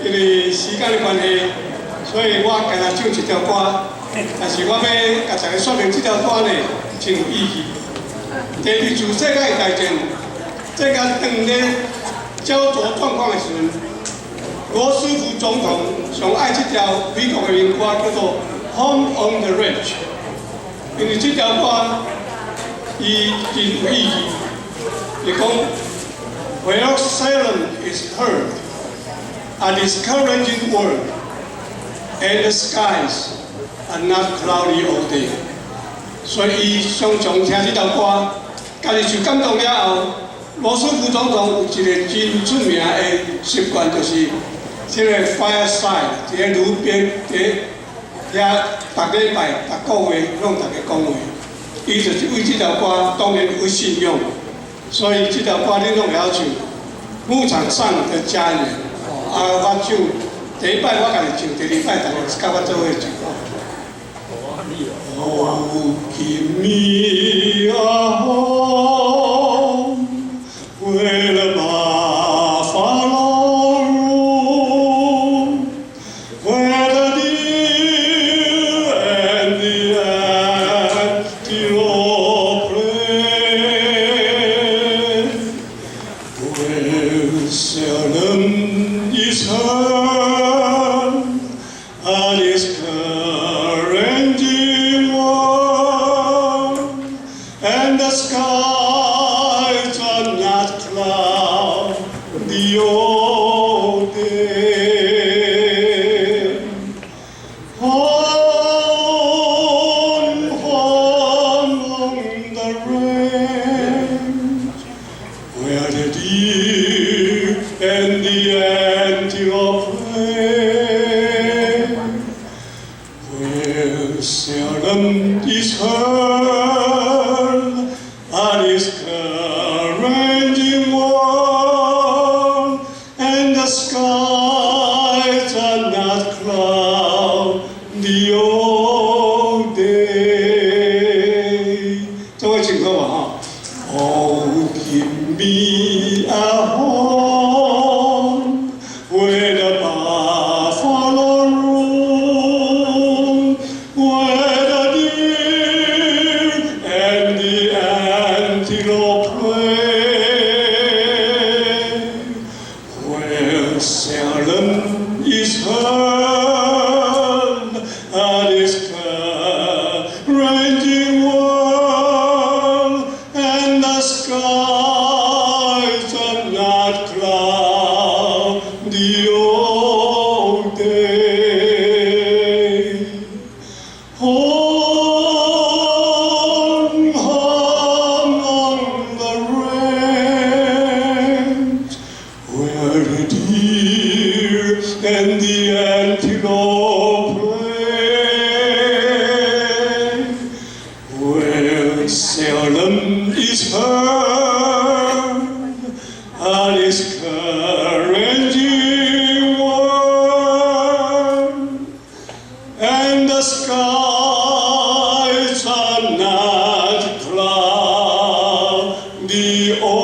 因为时间的关系，所以我今日唱一条歌，但是我要甲大家说明这条歌呢真有意义。第二次世界大战，世界当咧焦灼状况的时阵，罗斯福总统上爱这条美国的民歌叫做《Home on the Range》，因为这条歌伊真有意义，伊讲 Where silence is heard, a discouraging word, and the skies are not cloudy all day。所以伊常常听这条歌，家己受感动了后，罗斯福总统有一个真出名的习惯，就是这个 fireside， 这个路边，这逐礼拜、逐个月向大家讲话。伊就是为这条歌，当然有信仰。所以这条歌你拢会晓唱，牧场上的家园。我唱第一摆我家己唱，第二摆大家甲我做伙唱。Oh, give me a home where the buffalo roam, where the deer and the antelope play, where seldom is heard a discouraging word, and the skies are not cloudy all day. Home, home on the range, where the deer and the antelope play, where seldom is heard a discouraging word, and the skies are not cloudy all day。这位请歌吧哈。Oh, give me a home where the buffalo roam, where the deer and the antelope play, where seldom is heard a discouraging word, and the skies are not cloudy all day. Home, home on the range, where the deer and the antelope play, where seldom is heard a discouraging word, and the skies are not cloudy all